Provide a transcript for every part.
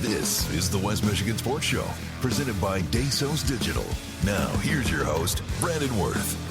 This is the West Michigan Sports Show, presented by Dasos Digital. Now, here's your host, Brandon Wirth.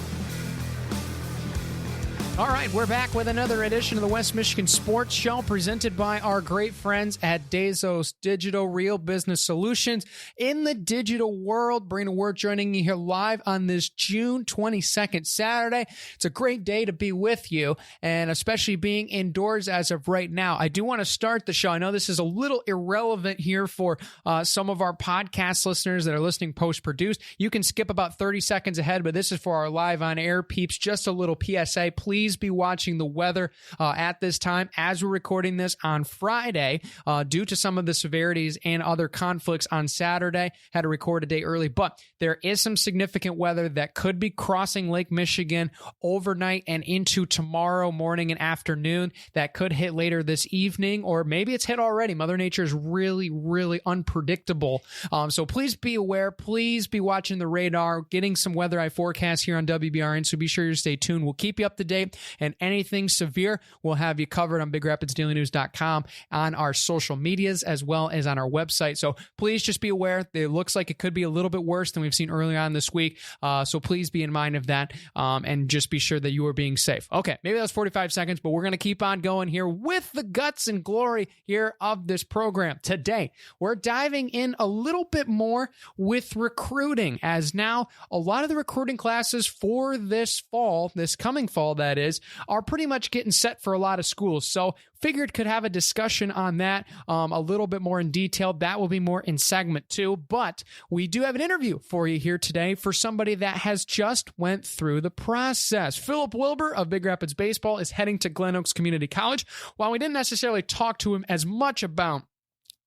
All right, we're back with another edition of the West Michigan Sports Show, presented by our great friends at Dasos Digital, real business solutions in the digital world. Brandon Wirth joining you here live on this June 22nd Saturday. It's a great day to be with you, and especially being indoors as of right now. I do want to start the show. I know this is a little irrelevant here for some of our podcast listeners that are listening post-produced. You can skip about 30 seconds ahead, but this is for our live on-air peeps. Just a little PSA. Please be watching the weather at this time as we're recording this on Friday due to some of the severities and other conflicts on Saturday. Had to record a day early, but there is some significant weather that could be crossing Lake Michigan overnight and into tomorrow morning and afternoon. That could hit later this evening, or maybe it's hit already. Mother Nature is really, really unpredictable. So please be aware. Please be watching the radar, getting some weather eye forecast here on WBRN. So be sure to stay tuned. We'll keep you up to date. And anything severe, we'll have you covered on BigRapidsDailyNews.com, on our social medias, as well as on our website. So please just be aware. It looks like it could be a little bit worse than we've seen earlier on this week. So please be in mind of that and just be sure that you are being safe. Okay, maybe that was 45 seconds, but we're going to keep on going here with the guts and glory here of this program. Today, we're diving in a little bit more with recruiting, as now a lot of the recruiting classes for this fall, this coming fall that is, are pretty much getting set for a lot of schools. So figured could have a discussion on that a little bit more in detail. That will be more in segment 2, but we do have an interview for you here today for somebody that has just went through the process. Philip Wilber of Big Rapids Baseball is heading to Glen Oaks Community College. While we didn't necessarily talk to him as much about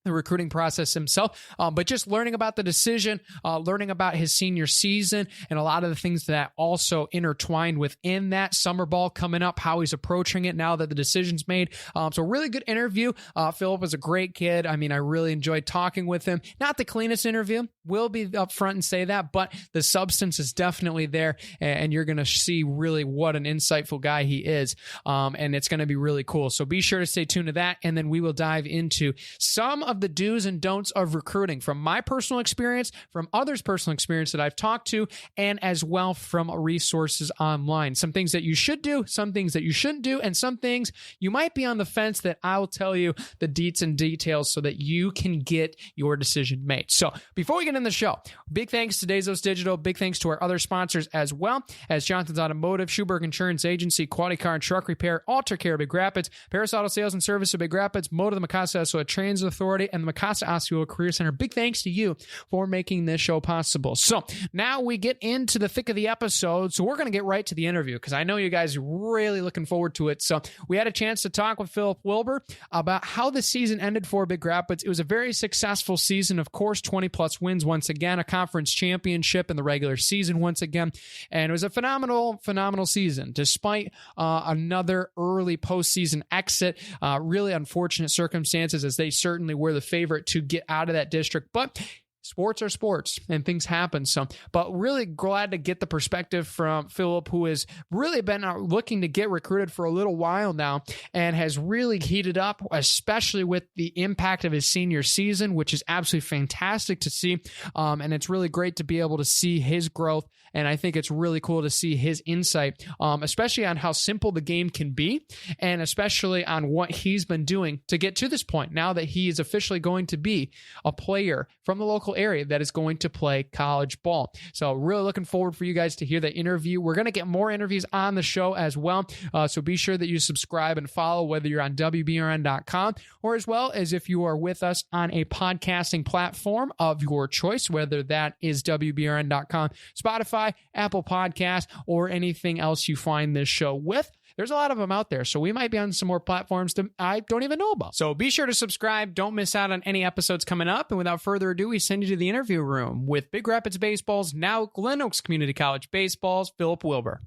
the recruiting process himself, but just learning about the decision, learning about his senior season, and a lot of the things that also intertwined within that. Summer ball coming up, how he's approaching it now that the decision's made. So really good interview. Philip was a great kid. I mean, I really enjoyed talking with him. Not the cleanest interview, will be up front and say that, but the substance is definitely there, and you're going to see really what an insightful guy he is, and it's going to be really cool. So be sure to stay tuned to that, and then we will dive into some of the do's and don'ts of recruiting from my personal experience, from others' personal experience that I've talked to, and as well from resources online. Some things that you should do, some things that you shouldn't do, and some things you might be on the fence that I'll tell you the deets and details so that you can get your decision made. So before we get in the show, big thanks to Dasos Digital, big thanks to our other sponsors as well as Johnson's Automotive, Schuberg Insurance Agency, Quality Car and Truck Repair, Alter Care of Big Rapids, Paris Auto Sales and Service of Big Rapids, Moda the Mikasa SOA Transit Authority, and the Mikasa Osceola Career Center. Big thanks to you for making this show possible. So now we get into the thick of the episode. So we're going to get right to the interview because I know you guys are really looking forward to it. So we had a chance to talk with Philip Wilber about how the season ended for Big Rapids. It was a very successful season, of course, 20-plus wins once again, a conference championship in the regular season once again, and it was a phenomenal season despite another early postseason exit. Really unfortunate circumstances, as they certainly were the favorite to get out of that district, but sports are sports and things happen. So, but really glad to get the perspective from Philip, who has really been looking to get recruited for a little while now and has really heated up, especially with the impact of his senior season, which is absolutely fantastic to see. And it's really great to be able to see his growth. And I think it's really cool to see his insight, especially on how simple the game can be, and especially on what he's been doing to get to this point now that he is officially going to be a player from the local area that is going to play college ball. So really looking forward for you guys to hear the interview. We're going to get more interviews on the show as well. So be sure that you subscribe and follow, whether you're on WBRN.com or as well as if you are with us on a podcasting platform of your choice, whether that is WBRN.com, Spotify, Apple Podcasts, or anything else you find this show with. There's a lot of them out there, so we might be on some more platforms that I don't even know about. So be sure to subscribe. Don't miss out on any episodes coming up. And without further ado, we send you to the interview room with Big Rapids Baseball's, now Glen Oaks Community College Baseball's, Philip Wilber.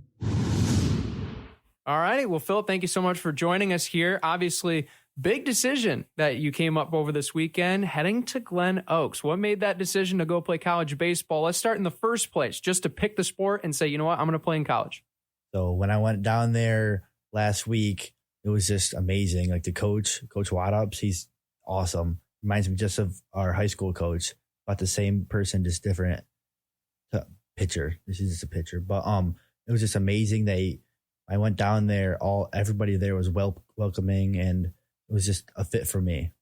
All righty. Well, Philip, thank you so much for joining us here. Obviously, big decision that you came up over this weekend, heading to Glen Oaks. What made that decision to go play college baseball? Let's start in the first place, just to pick the sport and say, you know what, I'm going to play in college. So when I went down there last week, it was just amazing. Like the coach Wattups, he's awesome. reminds me just of our high school coach, about the same person, just different pitcher. This is just a pitcher, but it was just amazing. I went down there, everybody there was welcoming, and it was just a fit for me.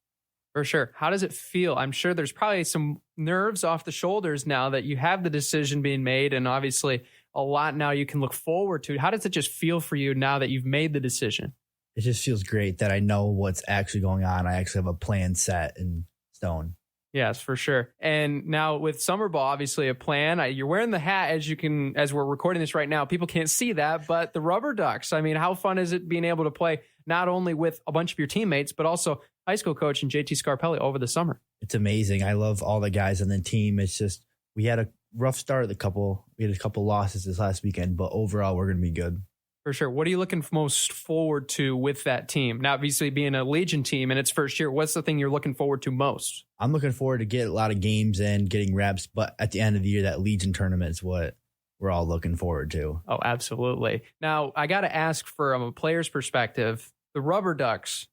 For sure. How does it feel? I'm sure there's probably some nerves off the shoulders now that you have the decision being made, and obviously a lot now you can look forward to. How does it just feel for you now that you've made the decision? It just feels great that I know what's actually going on. I actually have a plan set in stone. Yes, for sure. And now with summer ball, obviously a plan. You're wearing the hat as we're recording this right now. People can't see that, but the Rubber Ducks. I mean, how fun is it being able to play not only with a bunch of your teammates, but also high school coach and JT Scarpelli over the summer? It's amazing. I love all the guys on the team. It's just, we had a rough start. We had a couple losses this last weekend, but overall we're going to be good. For sure. What are you looking most forward to with that team? Now, obviously being a Legion team in its first year, what's the thing you're looking forward to most? I'm looking forward to get a lot of games in, getting reps, but at the end of the year, that Legion tournament is what we're all looking forward to. Oh, absolutely. Now, I got to ask from a player's perspective, the Rubber Ducks,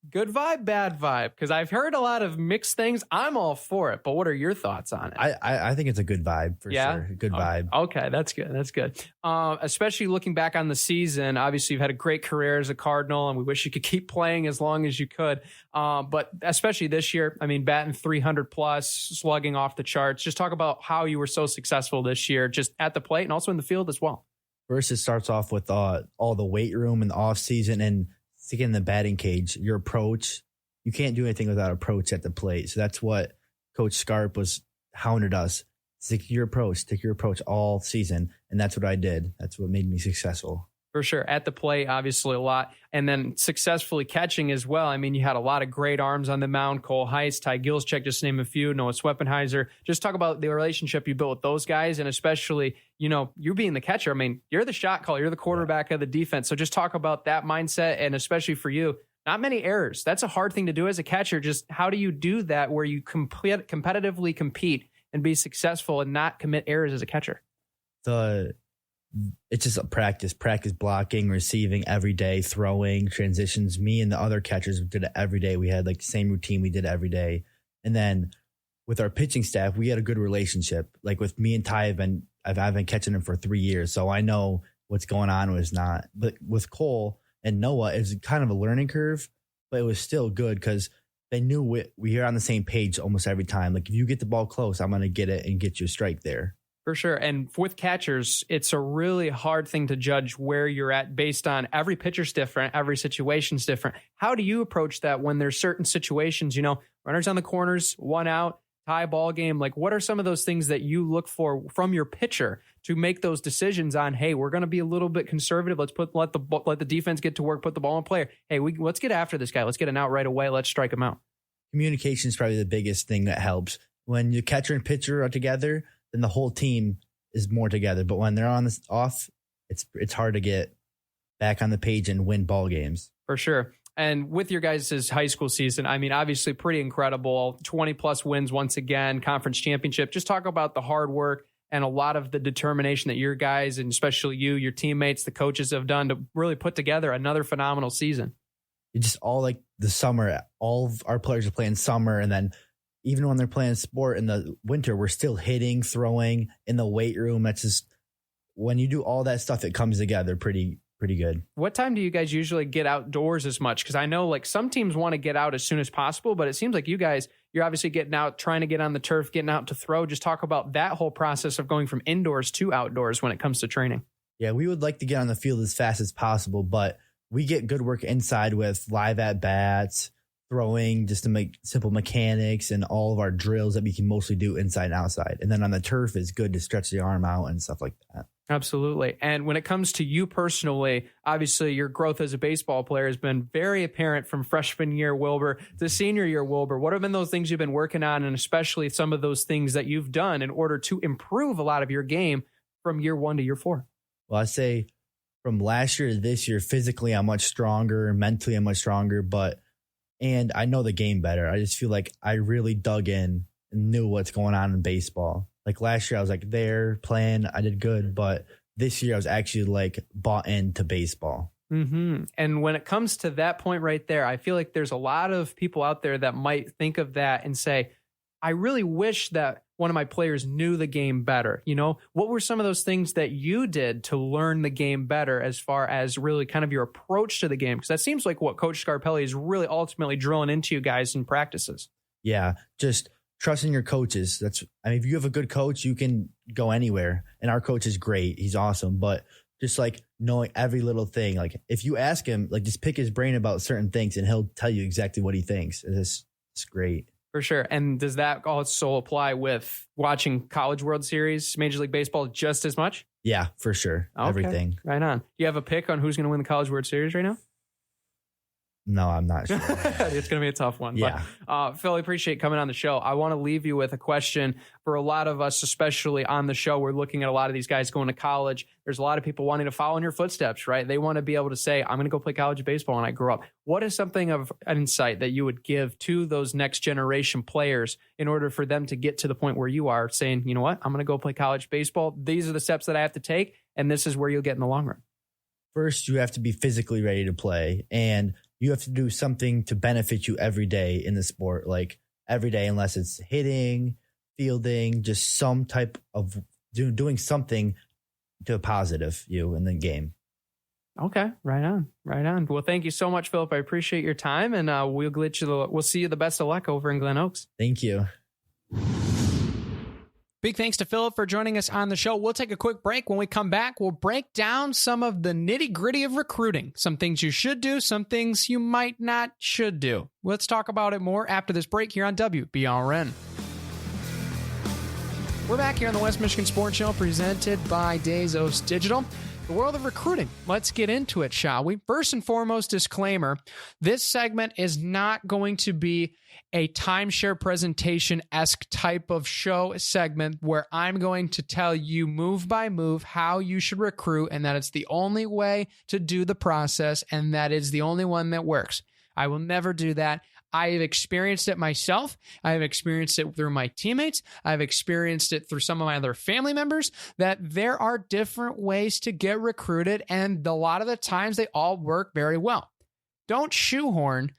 good vibe, bad vibe? Because I've heard a lot of mixed things. I'm all for it, but what are your thoughts on it? I think it's a good vibe for sure. Good vibe. Okay, that's good. That's good. Especially looking back on the season, obviously you've had a great career as a Cardinal, and we wish you could keep playing as long as you could. But especially this year, I mean, batting 300 plus, slugging off the charts. Just talk about how you were so successful this year, just at the plate and also in the field as well. First, it starts off with all the weight room in the off season and to get in the batting cage, your approach, you can't do anything without approach at the plate. So that's what Coach Scarp was hounded us. Take your approach all season. And that's what I did. That's what made me successful. For sure. At the plate, obviously a lot. And then successfully catching as well. I mean, you had a lot of great arms on the mound. Cole Heist, Ty Gilschek, just to name a few. Noah Sweppenheiser. Just talk about the relationship you built with those guys. And especially, you being the catcher. I mean, you're the shot caller. You're the quarterback of the defense. So just talk about that mindset. And especially for you, not many errors. That's a hard thing to do as a catcher. Just how do you do that where you competitively compete and be successful and not commit errors as a catcher? It's just a practice blocking, receiving every day, throwing, transitions. Me and the other catchers did it every day. We had the same routine we did every day. And then with our pitching staff, we had a good relationship. Like with me and Ty, I've been catching him for 3 years. So I know what's going on was not. But with Cole and Noah, it was kind of a learning curve, but it was still good because they knew we were on the same page almost every time. Like if you get the ball close, I'm going to get it and get you a strike there. For sure. And with catchers, it's a really hard thing to judge where you're at based on every pitcher's different, every situation's different. How do you approach that when there's certain situations, runners on the corners, one out, tie ball game? Like what are some of those things that you look for from your pitcher to make those decisions on, hey, we're going to be a little bit conservative. Let's let the defense get to work, put the ball in play. Hey, let's get after this guy. Let's get an out right away. Let's strike him out. Communication is probably the biggest thing that helps. When your catcher and pitcher are together, then the whole team is more together. But when they're on this off, it's hard to get back on the page and win ball games. For sure. And with your guys' high school season, I mean, obviously pretty incredible. 20 plus wins once again, conference championship. Just talk about the hard work and a lot of the determination that your guys, and especially you, your teammates, the coaches have done to really put together another phenomenal season. It's just all like the summer. All of our players are playing summer, and then even when they're playing sport in the winter, we're still hitting, throwing in the weight room. That's just when you do all that stuff, it comes together pretty good. What time do you guys usually get outdoors as much? Because I know like some teams want to get out as soon as possible, but it seems like you guys, you're obviously getting out, trying to get on the turf, getting out to throw. Just talk about that whole process of going from indoors to outdoors when it comes to training. Yeah, we would like to get on the field as fast as possible, but we get good work inside with live at bats, throwing, just to make simple mechanics and all of our drills that we can mostly do inside and outside. And then on the turf is good to stretch the arm out and stuff like that. Absolutely. And when it comes to you personally, obviously your growth as a baseball player has been very apparent from freshman year Wilber to senior year Wilber. What have been those things you've been working on, and especially some of those things that you've done in order to improve a lot of your game from year 1 to year 4? Well, I say from last year to this year, physically I'm much stronger, mentally I'm much stronger, and I know the game better. I just feel like I really dug in and knew what's going on in baseball. Like last year I was there playing, I did good, but this year I was actually bought into baseball. And when it comes to that point right there, I feel like there's a lot of people out there that might think of that and say, I really wish that one of my players knew the game better. You know, what were some of those things that you did to learn the game better as far as really kind of your approach to the game? Because that seems like what Coach Scarpelli is really ultimately drilling into you guys in practices. Yeah, just trusting your coaches. If you have a good coach, you can go anywhere. And our coach is great. He's awesome. But just like knowing every little thing, like if you ask him, like just pick his brain about certain things and he'll tell you exactly what he thinks. It's great. For sure. And does that also apply with watching College World Series, Major League Baseball just as much? Yeah, for sure. Okay. Everything. Right on. Do you have a pick on who's going to win the College World Series right now? No, I'm not sure. It's going to be a tough one. Yeah. But, Phil, I appreciate coming on the show. I want to leave you with a question for a lot of us, especially on the show. We're looking at a lot of these guys going to college. There's a lot of people wanting to follow in your footsteps, right? They want to be able to say, I'm going to go play college baseball when I grow up. What is something of an insight that you would give to those next generation players in order for them to get to the point where you are saying, you know what, I'm going to go play college baseball. These are the steps that I have to take, and this is where you'll get in the long run. First, you have to be physically ready to play, and you have to do something to benefit you every day in the sport, like every day, unless it's hitting, fielding, just some type of doing something to positive you in the game. Okay, right on. Well, thank you so much, Philip. I appreciate your time, and we'll see you the best of luck over in Glen Oaks. Thank you. Big thanks to Philip for joining us on the show. We'll take a quick break. When we come back, we'll break down some of the nitty-gritty of recruiting. Some things you should do, some things you might not should do. Let's talk about it more after this break here on WBRN. We're back here on the West Michigan Sports Show presented by Bezos Digital. The world of recruiting. Let's get into it, shall we? First and foremost, disclaimer, this segment is not going to be a timeshare presentation-esque type of show segment where I'm going to tell you move by move how you should recruit and that it's the only way to do the process and that is the only one that works. I will never do that. I have experienced it myself. I have experienced it through my teammates. I've experienced it through some of my other family members that there are different ways to get recruited, and a lot of the times they all work very well. Don't shoehorn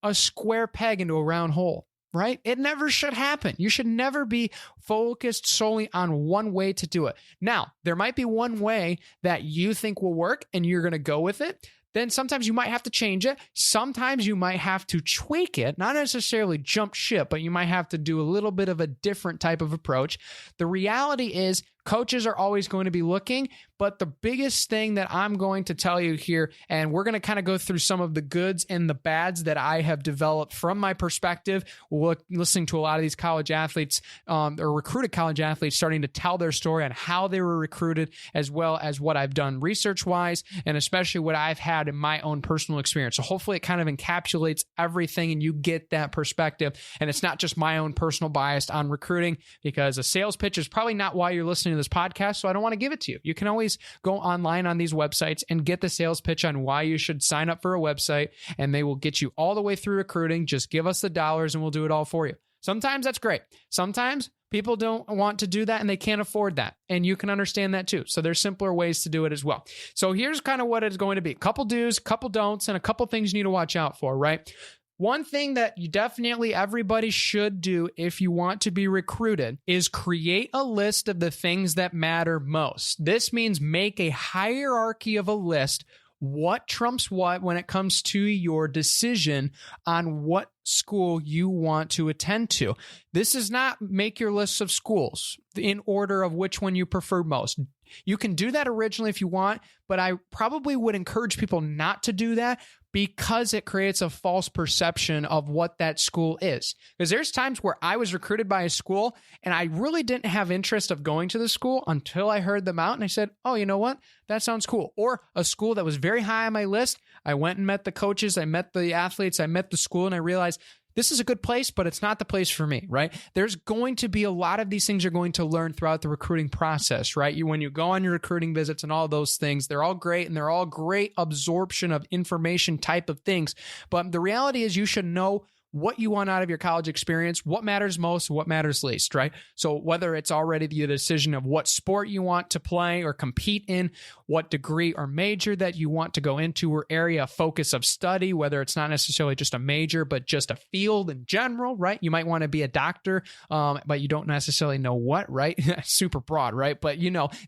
a square peg into a round hole, right? It never should happen. You should never be focused solely on one way to do it. Now, there might be one way that you think will work and you're going to go with it. Then sometimes you might have to change it. Sometimes you might have to tweak it, not necessarily jump ship, but you might have to do a little bit of a different type of approach. The reality is coaches are always going to be looking, but the biggest thing that I'm going to tell you here, and we're going to kind of go through some of the goods and the bads that I have developed from my perspective, listening to a lot of these college athletes or recruited college athletes starting to tell their story on how they were recruited, as well as what I've done research-wise, and especially what I've had in my own personal experience. So hopefully it kind of encapsulates everything and you get that perspective. And it's not just my own personal bias on recruiting, because a sales pitch is probably not why you're listening to this podcast, so I don't want to give it to you. You can always go online on these websites and get the sales pitch on why you should sign up for a website, and they will get you all the way through recruiting. Just give us the dollars and we'll do it all for you. Sometimes that's great. Sometimes people don't want to do that and they can't afford that. And you can understand that too. So there's simpler ways to do it as well. So here's kind of what it's going to be. A couple do's, couple don'ts, and a couple things you need to watch out for, right? One thing that you definitely everybody should do if you want to be recruited is create a list of the things that matter most. This means make a hierarchy of a list. What trumps what when it comes to your decision on what school you want to attend to. This is not make your lists of schools in order of which one you prefer most. You can do that originally if you want, but I probably would encourage people not to do that because it creates a false perception of what that school is. Because there's times where I was recruited by a school and I really didn't have interest of going to the school until I heard them out and I said, oh, you know what? That sounds cool. Or a school that was very high on my list. I went and met the coaches, I met the athletes, I met the school, and I realized this is a good place, but it's not the place for me, right? There's going to be a lot of these things you're going to learn throughout the recruiting process, right? When you go on your recruiting visits and all those things, they're all great and they're all great absorption of information type of things. But the reality is you should know what you want out of your college experience, what matters most, what matters least, right? So whether it's already the decision of what sport you want to play or compete in, what degree or major that you want to go into, or area of focus of study, whether it's not necessarily just a major, but just a field in general, right? You might want to be a doctor, but you don't necessarily know what, right? Super broad, right? But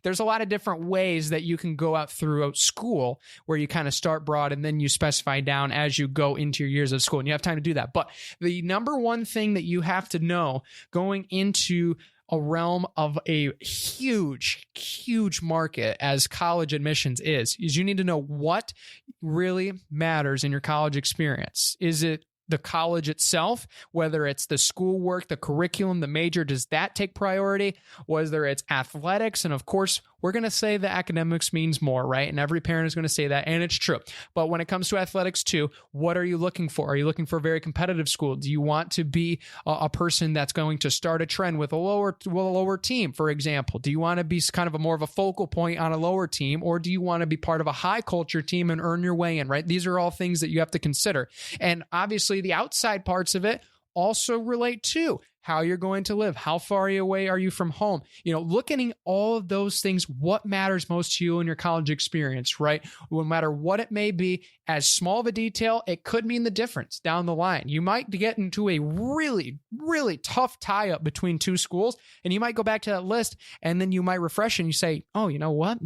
there's a lot of different ways that you can go out throughout school where you kind of start broad and then you specify down as you go into your years of school, and you have time to do that. But the number one thing that you have to know going into a realm of a huge market as college admissions is you need to know what really matters in your college experience. Is it the college itself, whether it's the schoolwork, the curriculum, the major, does that take priority? Whether it's athletics, and of course, we're going to say the academics means more, right? And every parent is going to say that, and it's true. But when it comes to athletics too, what are you looking for? Are you looking for a very competitive school? Do you want to be a person that's going to start a trend with a lower team, for example? Do you want to be kind of more of a focal point on a lower team, or do you want to be part of a high culture team and earn your way in, right? These are all things that you have to consider. And obviously the outside parts of it also relate to how you're going to live. How far away are you from home? Looking at all of those things, what matters most to you in your college experience, right? No matter what it may be, as small of a detail, it could mean the difference down the line. You might get into a really, really tough tie-up between two schools, and you might go back to that list, and then you might refresh and you say, oh, you know what?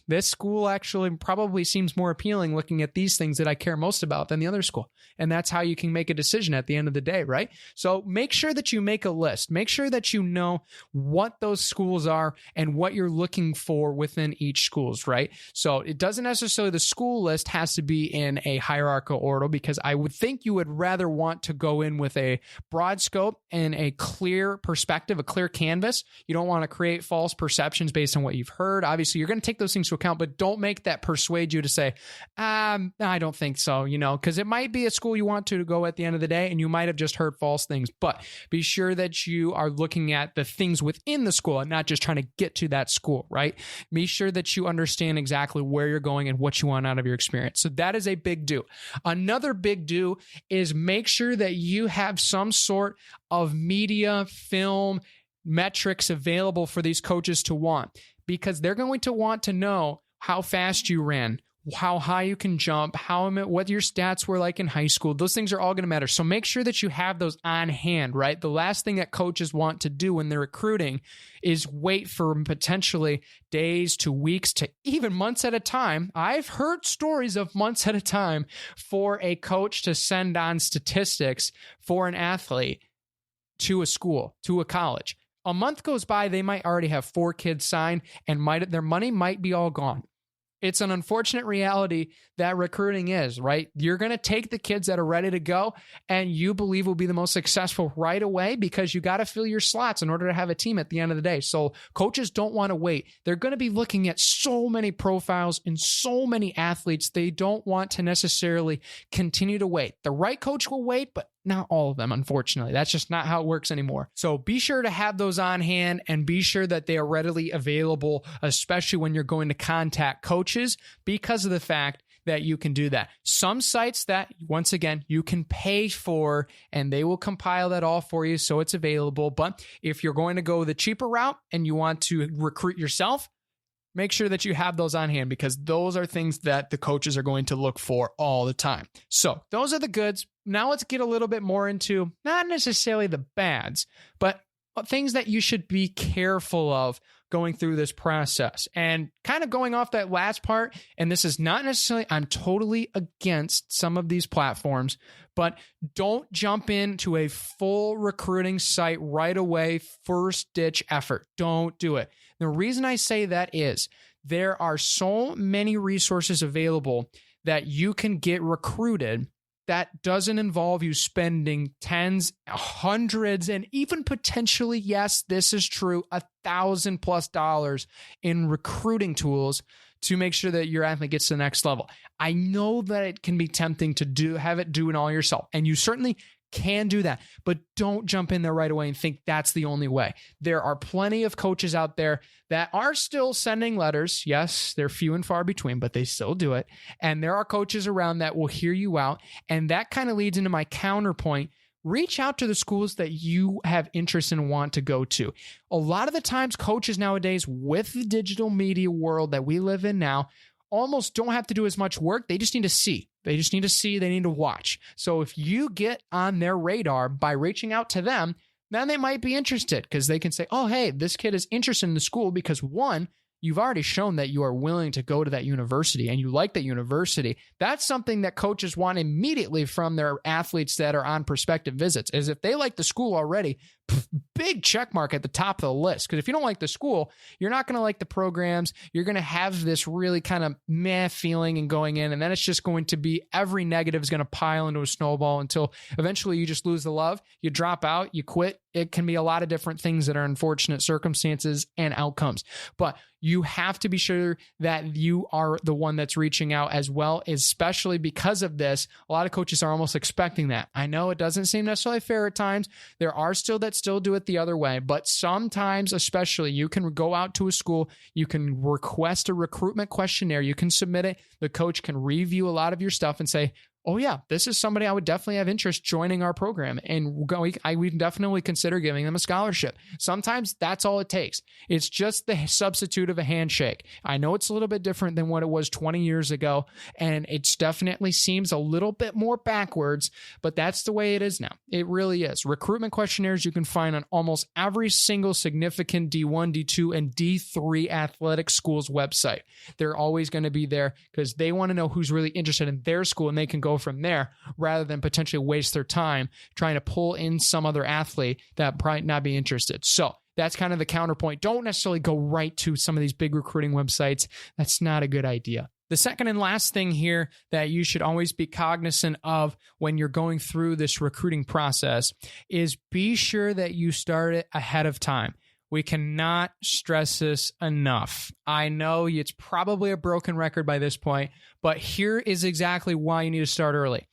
This school actually probably seems more appealing looking at these things that I care most about than the other school. And that's how you can make a decision at the end of the day, right? So make sure that you make a list. Make sure that you know what those schools are and what you're looking for within each schools, right? So it doesn't necessarily, the school list has to be in a hierarchical order, because I would think you would rather want to go in with a broad scope and a clear perspective, a clear canvas. You don't want to create false perceptions based on what you've heard. Obviously, you're going to take those things into account, but don't make that persuade you to say, I don't think so, because it might be a school you want to go at the end of the day, and you might have just heard false things. But be sure that you are looking at the things within the school and not just trying to get to that school, right? Be sure that you understand exactly where you're going and what you want out of your experience. So that is a big do. Another big do is make sure that you have some sort of media, film, metrics available for these coaches to want, because they're going to want to know how fast you ran, how high you can jump, what your stats were like in high school. Those things are all going to matter. So make sure that you have those on hand, right? The last thing that coaches want to do when they're recruiting is wait for potentially days to weeks to even months at a time. I've heard stories of months at a time for a coach to send on statistics for an athlete to a school, to a college. A month goes by, they might already have 4 kids signed, and their money might be all gone. It's an unfortunate reality that recruiting is, right? You're going to take the kids that are ready to go and you believe will be the most successful right away, because you got to fill your slots in order to have a team at the end of the day. So coaches don't want to wait. They're going to be looking at so many profiles and so many athletes. They don't want to necessarily continue to wait. The right coach will wait, but not all of them, unfortunately. That's just not how it works anymore. So be sure to have those on hand and be sure that they are readily available, especially when you're going to contact coaches, because of the fact that you can do that. Some sites that, once again, you can pay for, and they will compile that all for you so it's available. But if you're going to go the cheaper route and you want to recruit yourself, make sure that you have those on hand, because those are things that the coaches are going to look for all the time. So those are the goods. Now let's get a little bit more into not necessarily the bads, but things that you should be careful of going through this process. And kind of going off that last part, and this is not necessarily, I'm totally against some of these platforms, but don't jump into a full recruiting site right away, first ditch effort. Don't do it. The reason I say that is there are so many resources available that you can get recruited that doesn't involve you spending tens, hundreds, and even potentially, yes, this is true, $1,000+ in recruiting tools to make sure that your athlete gets to the next level. I know that it can be tempting to have it do it all yourself, and you certainly can do that, but don't jump in there right away and think that's the only way. There are plenty of coaches out there that are still sending letters. Yes, they're few and far between, but they still do it. And there are coaches around that will hear you out. And that kind of leads into my counterpoint reach out to the schools that you have interest in and want to go to. A lot of the times, coaches nowadays, with the digital media world that we live in now, almost don't have to do as much work. They just need to see. They need to watch. So if you get on their radar by reaching out to them, then they might be interested because they can say, oh, hey, this kid is interested in the school because, one, you've already shown that you are willing to go to that university and you like that university. That's something that coaches want immediately from their athletes that are on prospective visits, is if they like the school already, big check mark at the top of the list. Because if you don't like the school, you're not going to like the programs. You're going to have this really kind of meh feeling and going in, and then it's just going to be every negative is going to pile into a snowball until eventually you just lose the love. You drop out, you quit. It can be a lot of different things that are unfortunate circumstances and outcomes. But you have to be sure that you are the one that's reaching out as well, especially because of this. A lot of coaches are almost expecting that. I know it doesn't seem necessarily fair at times. There are still that still do it the other way, but sometimes, especially, you can go out to a school, you can request a recruitment questionnaire, you can submit it. The coach can review a lot of your stuff and say, oh yeah, this is somebody I would definitely have interest joining our program, and we definitely consider giving them a scholarship. Sometimes that's all it takes. It's just the substitute of a handshake. I know it's a little bit different than what it was 20 years ago, and it definitely seems a little bit more backwards, but that's the way it is now. It really is. Recruitment questionnaires you can find on almost every single significant D1, D2, and D3 athletic school's website. They're always going to be there because they want to know who's really interested in their school, and they can go from there rather than potentially waste their time trying to pull in some other athlete that might not be interested. So that's kind of the counterpoint. Don't necessarily go right to some of these big recruiting websites. That's not a good idea. The second and last thing here that you should always be cognizant of when you're going through this recruiting process is be sure that you start it ahead of time. We cannot stress this enough. I know it's probably a broken record by this point, but here is exactly why you need to start early.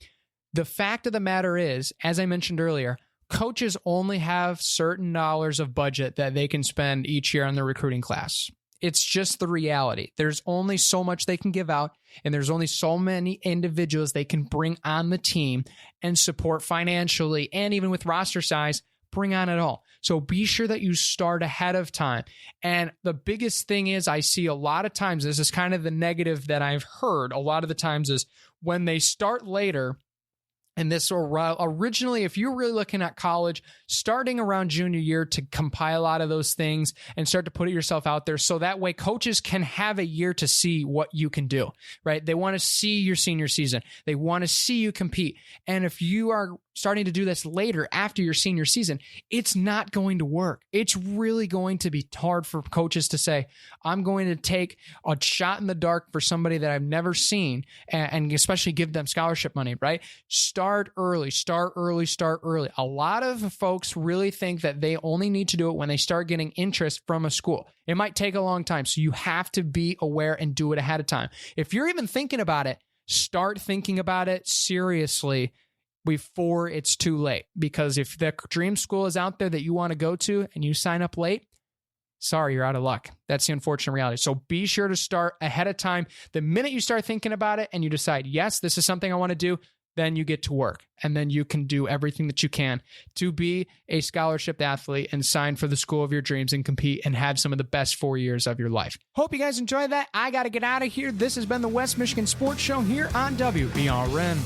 The fact of the matter is, as I mentioned earlier, coaches only have certain dollars of budget that they can spend each year on their recruiting class. It's just the reality. There's only so much they can give out, and there's only so many individuals they can bring on the team and support financially, and even with roster size, bring on it all. So be sure that you start ahead of time. And the biggest thing is, I see a lot of times, this is kind of the negative that I've heard a lot of the times, is when they start later. And this originally, if you're really looking at college, starting around junior year to compile a lot of those things and start to put yourself out there. So that way coaches can have a year to see what you can do, right? They want to see your senior season. They want to see you compete. And if you are starting to do this later after your senior season, it's not going to work. It's really going to be hard for coaches to say, I'm going to take a shot in the dark for somebody that I've never seen, and especially give them scholarship money, right? Start early. A lot of folks really think that they only need to do it when they start getting interest from a school. It might take a long time, so you have to be aware and do it ahead of time. If you're even thinking about it, start thinking about it seriously before it's too late. Because if the dream school is out there that you want to go to and you sign up late, sorry, you're out of luck. That's the unfortunate reality. So be sure to start ahead of time. The minute you start thinking about it and you decide, yes, this is something I want to do, then you get to work, and then you can do everything that you can to be a scholarship athlete and sign for the school of your dreams and compete and have some of the best 4 years of your life. Hope you guys enjoyed that. I got to get out of here. This has been the West Michigan Sports Show here on WBRN.